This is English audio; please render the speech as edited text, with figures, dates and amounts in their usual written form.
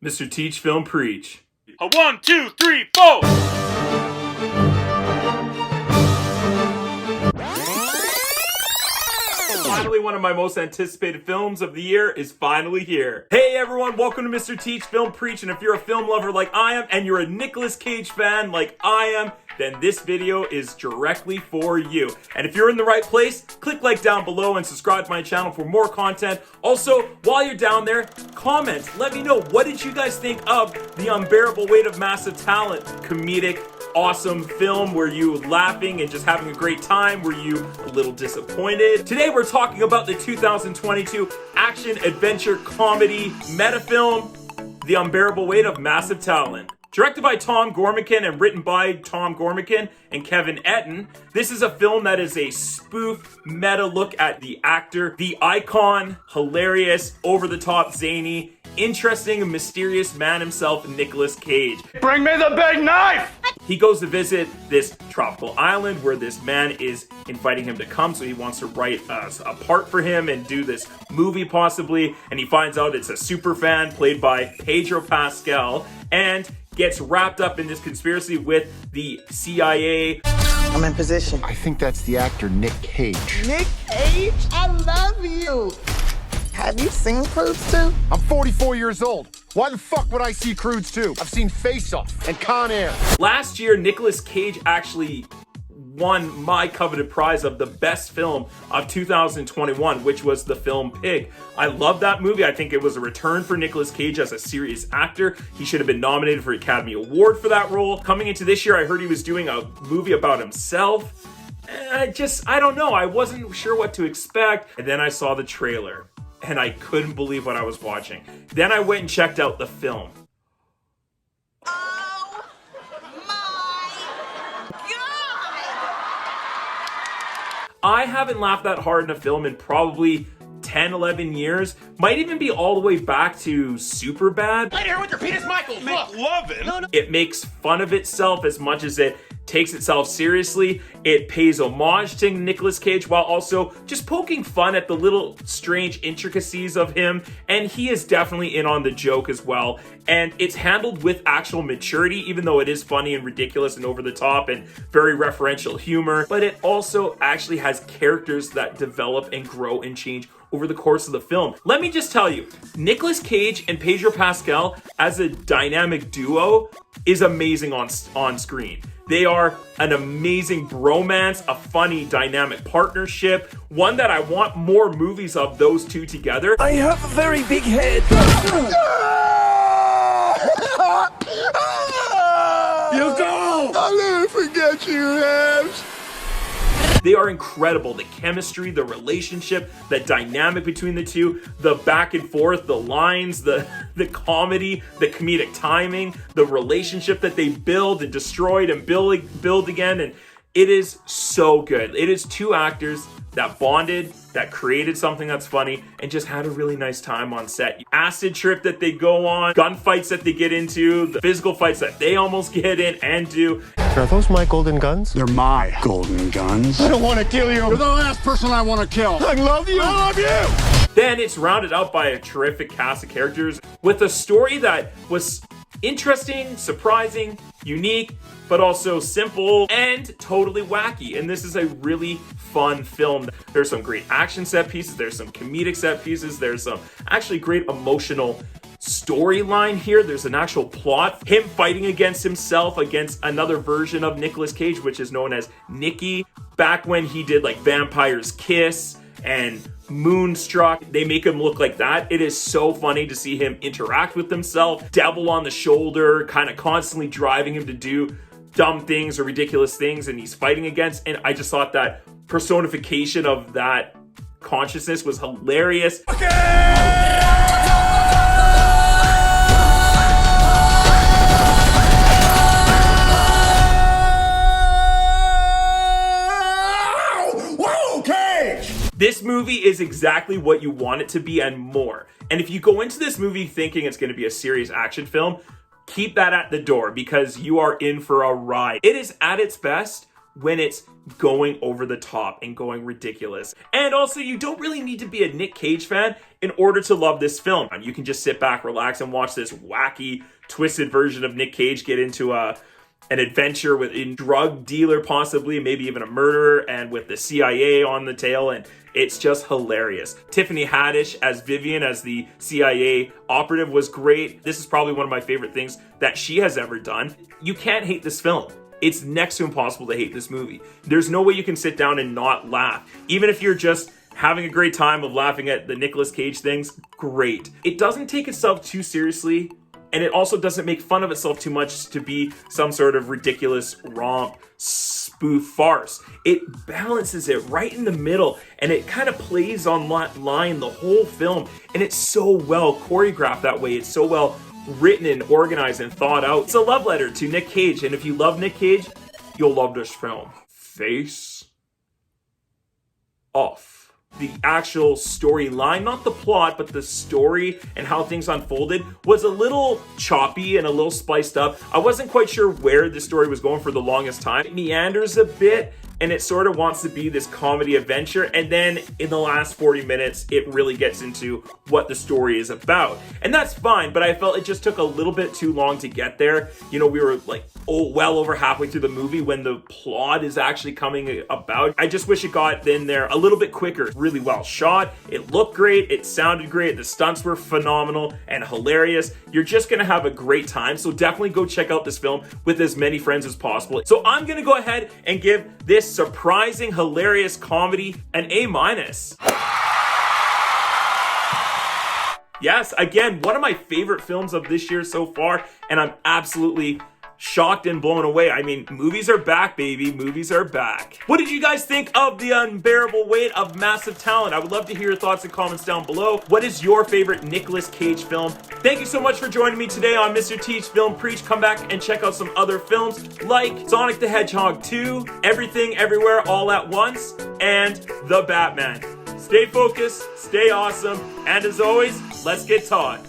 Mr. Teach Film Preach. A 1, 2, 3, 4. Finally, one of my most anticipated films of the year is finally here. Hey everyone, welcome to Mr. Teach Film Preach, and if you're a film lover like I am, and you're a Nicolas Cage fan like I am, then this video is directly for you. And if you're in the right place, click like down below and subscribe to my channel for more content. Also, while you're down there, comment. Let me know, what did you guys think of The Unbearable Weight of Massive Talent? Comedic, awesome film. Were you laughing and just having a great time? Were you a little disappointed? Today we're talking about the 2022 action adventure comedy meta film, The Unbearable Weight of Massive Talent. Directed by Tom Gormican and written by Tom Gormican and Kevin Etten, this is a film that is a spoof, meta look at the actor, the icon, hilarious, over-the-top, zany, interesting, and mysterious man himself, Nicolas Cage. Bring me the big knife! He goes to visit this tropical island where this man is inviting him to come, so he wants to write a part for him and do this movie possibly, and he finds out it's a super fan played by Pedro Pascal, and gets wrapped up in this conspiracy with the CIA. I'm in position. I think that's the actor Nick Cage. Nick Cage? I love you. Have you seen Crudes 2? I'm 44 years old. Why the fuck would I see Crudes 2? I've seen Face Off and Con Air. Last year, Nicolas Cage actually won my coveted prize of the best film of 2021, which was the film Pig. I love that movie. I think it was a return for Nicolas Cage as a serious actor. He should have been nominated for Academy Award for that role. Coming into this year, I heard he was doing a movie about himself. I don't know. I wasn't sure what to expect. And then I saw the trailer and I couldn't believe what I was watching. Then I went and checked out the film. I haven't laughed that hard in a film in probably 10, 11 years. Might even be all the way back to Superbad. Right here with your penis, Michael. McLovin. It makes fun of itself as much as it takes itself seriously. It pays homage to Nicolas Cage while also just poking fun at the little strange intricacies of him. And he is definitely in on the joke as well. And it's handled with actual maturity, even though it is funny and ridiculous and over the top and very referential humor. But it also actually has characters that develop and grow and change over the course of the film. Let me just tell you, Nicolas Cage and Pedro Pascal as a dynamic duo is amazing on screen. They are an amazing bromance, a funny dynamic partnership, one that I want more movies of those two together. I have a very big head. You go! I'll never forget you, Habs. They are incredible. The chemistry, the relationship, the dynamic between the two, the back and forth, the lines, the comedy, the comedic timing, the relationship that they build and destroyed and build again. And it is so good. It is two actors that bonded, that created something that's funny, and just had a really nice time on set. Acid trip that they go on, gunfights that they get into, the physical fights that they almost get in and do. Are those my golden guns? They're my golden guns. I don't want to kill you. You're the last person I want to kill. I love you. I love you. Then it's rounded out by a terrific cast of characters with a story that was interesting, surprising, unique, but also simple and totally wacky. And this is a really fun film. There's some great action set pieces. There's some comedic set pieces. There's some actually great emotional storyline here. There's an actual plot. Him fighting against himself, against another version of Nicolas Cage, which is known as Nicky. Back when he did like Vampire's Kiss and Moonstruck, they make him look like that. It is so funny to see him interact with himself, devil on the shoulder, kind of constantly driving him to do dumb things or ridiculous things, and he's fighting against. And I just thought that personification of that consciousness was hilarious. This movie is exactly what you want it to be and more. And if you go into this movie thinking it's going to be a serious action film, keep that at the door because you are in for a ride. It is at its best when it's going over the top and going ridiculous. And also, you don't really need to be a Nick Cage fan in order to love this film. You can just sit back, relax, and watch this wacky, twisted version of Nick Cage get into an adventure with a drug dealer, possibly, maybe even a murderer, and with the CIA on the tail, and it's just hilarious. Tiffany Haddish as Vivian, as the CIA operative, was great. This is probably one of my favorite things that she has ever done. You can't hate this film. It's next to impossible to hate this movie. There's no way you can sit down and not laugh. Even if you're just having a great time of laughing at the Nicolas Cage things, great. It doesn't take itself too seriously, and it also doesn't make fun of itself too much to be some sort of ridiculous romp, spoof farce. It balances it right in the middle, and it kind of plays on that line the whole film, and it's so well choreographed that way. It's so well written and organized and thought out. It's a love letter to Nick Cage, and if you love Nick Cage, you'll love this film. Face Off. The actual storyline, not the plot, but the story and how things unfolded, was a little choppy and a little spiced up. I wasn't quite sure where the story was going for the longest time. It meanders a bit, and it sort of wants to be this comedy adventure, and then in the last 40 minutes, it really gets into what the story is about. And that's fine, but I felt it just took a little bit too long to get there. You know, we were like, well over halfway through the movie when the plot is actually coming about. I just wish it got in there a little bit quicker. Really well shot, it looked great, it sounded great, the stunts were phenomenal and hilarious. You're just gonna have a great time, so definitely go check out this film with as many friends as possible. So I'm gonna go ahead and give this surprising, hilarious comedy an A-. Yes, again, one of my favorite films of this year so far, and I'm absolutely shocked and blown away. I mean, movies are back, baby. Movies are back. What did you guys think of The Unbearable Weight of Massive Talent? I would love to hear your thoughts and comments down below. What is your favorite Nicolas Cage film? Thank you so much for joining me today on Mr. Teach Film Preach. Come back and check out some other films like Sonic the Hedgehog 2, Everything Everywhere All at Once, and The Batman. Stay focused, stay awesome, and as always, let's get taught.